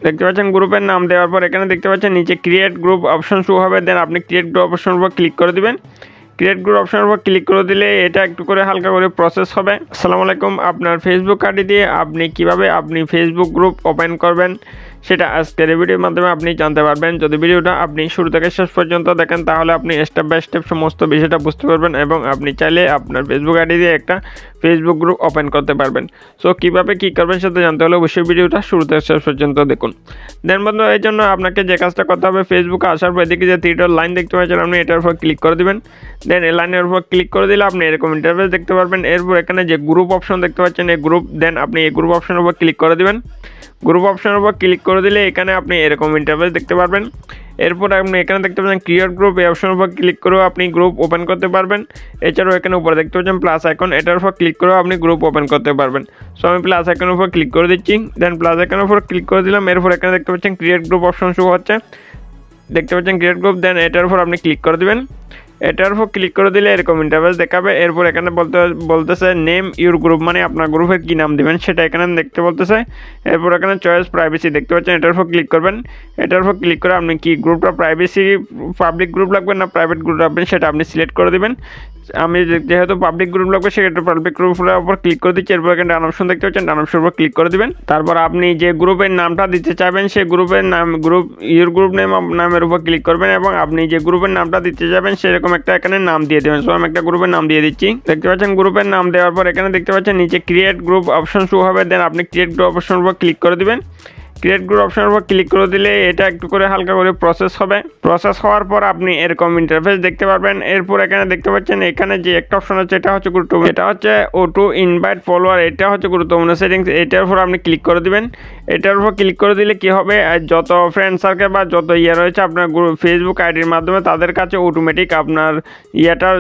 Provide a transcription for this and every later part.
দেখতে পাচ্ছেন গ্রুপের নাম দেওয়ার পর এখানে দেখতে পাচ্ছেন নিচে ক্রিয়েট গ্রুপ অপশন শো হবে। দেন আপনি ক্রিয়েট গ্রুপ অপশনের উপর ক্লিক করে দিবেন। ক্রিয়েট গ্রুপ অপশনের উপর ক্লিক করে দিলে এটা একটু করে হালকা করে প্রসেস হবে। আসসালামু আলাইকুম, আপনার ফেসবুক আইডি দিয়ে আপনি কিভাবে ফেসবুক গ্রুপ ওপেন করবেন সেটা আজকের এই ভিডিওর মাধ্যমে আপনি জানতে পারবেন। যদি ভিডিওটা আপনি শুরু থেকে শেষ পর্যন্ত দেখেন তাহলে আপনি স্টেপ বাই স্টেপ সমস্ত বিষয়টা বুঝতে পারবেন এবং আপনি চাইলে আপনার ফেসবুক আইডি দিয়ে একটা ফেসবুক গ্রুপ ওপেন করতে পারবেন। সো কীভাবে কী করবেন সেটা জানতে হলে অবশ্যই ভিডিওটা শুরু থেকে শেষ পর্যন্ত দেখুন। দেন বন্ধু, এই জন্য আপনাকে যে কাজটা করতে হবে, ফেসবুকে আসার পর এদিকে যে তিনটা লাইন দেখতে পাচ্ছেন আপনি এটার উপর ক্লিক করে দিবেন। দেন এই লাইনের উপর ক্লিক করে দিলে আপনি এরকম ইন্টারফেস দেখতে পারবেন। এরপর এখানে যে গ্রুপ অপশন দেখতে পাচ্ছেন এই গ্রুপ, দেন আপনি এই গ্রুপ অপশনের উপর ক্লিক করে দিবেন। গ্রুপ অপশনের উপর ক্লিক করে দিলে এখানে আপনি এরকম ইন্টারফেস দেখতে পারবেন। এরপর আপনি এখানে দেখতে পাচ্ছেন ক্রিয়েট গ্রুপ, এই অপশনের উপর ক্লিক করেও আপনি গ্রুপ ওপেন করতে পারবেন। এছাড়াও এখানে উপরে দেখতে পাচ্ছেন প্লাস আইকন, এটার উপর ক্লিক করেও আপনি গ্রুপ ওপেন করতে পারবেন। সো আমি প্লাস আইকনের উপর ক্লিক করে দিচ্ছি। দেন প্লাস আইকনের উপর ক্লিক করে দিলাম। এরপর এখানে দেখতে পাচ্ছেন ক্রিয়েট গ্রুপ অপশন শো হচ্ছে, দেখতে পাচ্ছেন ক্রিয়েট গ্রুপ। দেন এটার উপর আপনি ক্লিক করে দিবেন। এটার উপর ক্লিক করে দিলে এরকম ইন্টারফেস দেখাবে। এরপর এখানে বলতেছে নেম ইউর গ্রুপ, মানে আপনার গ্রুপের কী নাম দিবেন সেটা এখানে দেখতে বলতেছে। এরপর এখানে চয়েস প্রাইভেসি দেখতে পাচ্ছেন, এটার উপর ক্লিক করবেন। এটার উপর ক্লিক করে আপনি কি গ্রুপটা প্রাইভেসি পাবলিক গ্রুপ লাগবে না প্রাইভেট গ্রুপ রাখবেন সেটা আপনি সিলেক্ট করে দেবেন। আমি যেহেতু পাবলিক গ্রুপ লাগবে সেক্ষেত্রে পাবলিক গ্রুপের উপর ক্লিক করে দিচ্ছি। এরপর এখানে ডান অপশন দেখতে পাচ্ছেন, ডান অপশনের উপর ক্লিক করে দিবেন। তারপর আপনি যে গ্রুপের নামটা দিতে চাইবেন সেই গ্রুপের নাম ইউর গ্রুপ নামের উপর ক্লিক করবেন এবং আপনি যে গ্রুপের নামটা দিতে চাইবেন সেরকম একটা এখানে নাম দিয়ে দেবেন। সো আমি একটা গ্রুপের নাম দিয়ে দিচ্ছি। দেখতে পাচ্ছেন গ্রুপের নাম দেওয়ার পর এখানে দেখতে পাচ্ছেন নিচে ক্রিয়েট গ্রুপ অপশন শো হবে। দেন আপনি ক্রিয়েট গ্রুপ অপশনের উপর ক্লিক করে দিবেন। ক্রিয়েট গ্রুপ অপশনের উপর ক্লিক করে দিলে এটা একটু করে হালকা করে প্রসেস হবে। প্রসেস হওয়ার পর আপনি এরকম ইন্টারফেস দেখতে পারবেন। এরপর এখানে দেখতে পাচ্ছেন এখানে যে একটা অপশন আছে এটা হচ্ছে গুরুত্বপূর্ণ, এটা হচ্ছে অটো ইনভাইট ফলোয়ার, এটা হচ্ছে গুরুত্বপূর্ণ সেটিংস। এটার উপর আপনি ক্লিক করে দিবেন। এটার উপর ক্লিক করে দিলে কি হবে, যত ফ্রেন্ড সার্কেল বা যত রয়েছে আপনার ফেসবুক আইডির মাধ্যমে তাদের কাছে অটোমেটিক আপনার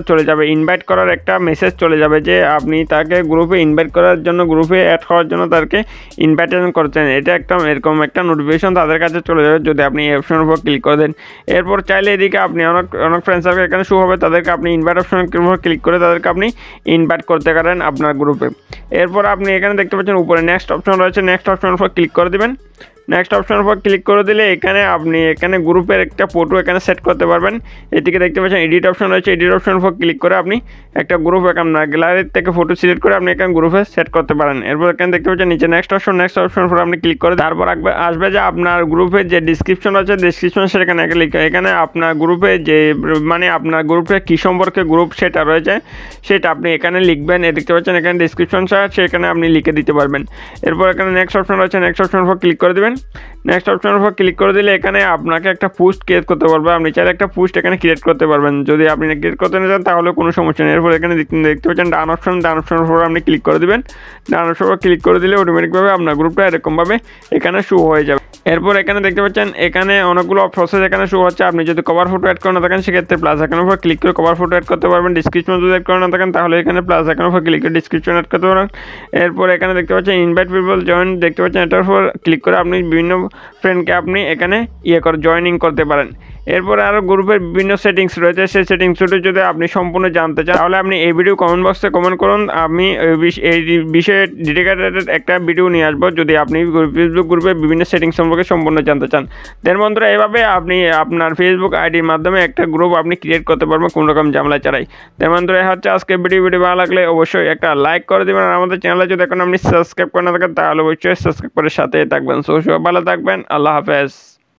চলে যাবে, ইনভাইট করার একটা মেসেজ চলে যাবে যে আপনি তাকে গ্রুপে ইনভাইট করার জন্য, গ্রুপে অ্যাড হওয়ার জন্য তাদেরকে ইনভাইটেশন করছেন। এটা একটা এরকম একটা নোটিফিকেশন তাদের কাছে চলে যাবে যদি আপনি এই অপশনের উপর ক্লিক করে দেন। এরপর চাইলে এদিকে আপনি অনেক ফ্রেন্ড সার্কেল এখানে শো হবে, তাদেরকে আপনি ইনভাইট অপশনের উপর ক্লিক করে তাদেরকে আপনি ইনভাইট করতে পারেন আপনার গ্রুপে। এরপর আপনি এখানে দেখতে পাচ্ছেন উপরে নেক্সট অপশন রয়েছে, নেক্সট অপশনের উপর ক্লিক করে দেবেন। নেক্সট অপশনের উপর ক্লিক করে দিলে আপনি এখানে গ্রুপের একটা ফটো এখানে সেট করতে পারবেন। এদিকে দেখতে পাচ্ছেন এডিট অপশন রয়েছে, এডিট অপশনের উপর ক্লিক করে আপনি একটা গ্রুপ আপনার গ্যালারি থেকে ফটো সিলেক্ট করে আপনি এখানে গ্রুপে সেট করতে পারেন। এরপর এখানে দেখতে পাচ্ছেন নিচে নেক্সট অপশনের উপর আপনি ক্লিক করে তারপর আসবে যে আপনার গ্রুপের যে ডিসক্রিপশন আছে, ডিসক্রিপশন সেখানে এখানে আপনার গ্রুপে যে আপনার গ্রুপে কী সম্পর্কে গ্রুপ সেটা রয়েছে সেটা আপনি এখানে লিখবেন। দেখতে পাচ্ছেন এখানে ডিসক্রিপশন সেখানে আপনি লিখে দিতে পারবেন। এরপর এখানে নেক্সট অপশন রয়েছে, নেক্সট অপশনের উপর ক্লিক করে দেবেন। নেক্সট অপশনের উপর ক্লিক করে দিলে এখানে আপনাকে একটা পোস্ট ক্রিয়েট করতে পারবে, আপনি চাইলে একটা পোস্ট এখানে ক্রিয়েট করতে পারবেন। যদি আপনি ক্রিয়েট করতে না চান তাহলে কোনো সমস্যা নেই। এরপর এখানে দেখতে পাচ্ছেন ডান অপশনের উপর আপনি ক্লিক করে দেবেন। ডান অপশনের উপর ক্লিক করে দিলে অটোমেটিকভাবে আপনার গ্রুপটা এরকমভাবে এখানে শো হয়ে যাবে। এরপর এখানে দেখতে পাচ্ছেন এখানে অনেকগুলো প্রসেস এখানে শো হচ্ছে। আপনি যদি কভার ফটো অ্যাড করে না থাকেন সেক্ষেত্রে প্লাস আইকনের উপর ক্লিক করে কভার ফটো অ্যাড করতে পারবেন। ডিসক্রিপশন যদি অ্যাড করে না থাকেন তাহলে এখানে প্লাস আইকনের উপর ক্লিক করে ডিসক্রিপশন অ্যাড করতে পারেন। এরপর এখানে দেখতে পাচ্ছেন ইনভাইট পিপল জয়েন, দেখতে পাচ্ছেন এটার উপর ক্লিক করে আপনি বিভিন্ন ফ্রেন্ডকে আপনি এখানে জয়েনিং করতে পারেন। এরপর আরও গ্রুপের বিভিন্ন সেটিংস রয়েছে, সেই সেটিংসগুলো যদি আপনি সম্পূর্ণ জানতে চান তাহলে আপনি এই ভিডিও কমেন্ট বক্সে কমেন্ট করুন। আমি এই বিষয়ে ডেডিকেটেড একটা ভিডিও নিয়ে আসবো যদি আপনি ফেসবুক গ্রুপের বিভিন্ন সেটিংস সম্পর্কে সম্পূর্ণ জানতে চান। দেন বন্ধুরা, এভাবে আপনি আপনার ফেসবুক আইডির মাধ্যমে একটা গ্রুপ আপনি ক্রিয়েট করতে পারবেন কোনো রকম ঝামেলা ছাড়াই। দেন বন্ধুরা, হচ্ছে আজকে ভিডিও ভালো লাগলে অবশ্যই একটা লাইক করে দেবেন। আর আমাদের চ্যানেলে যদি এখন আপনি সাবস্ক্রাইব করে না থাকেন তাহলে অবশ্যই সাবস্ক্রাইব করে সাথে থাকবেন। সো ভালো থাকবেন, আল্লাহ হাফেজ।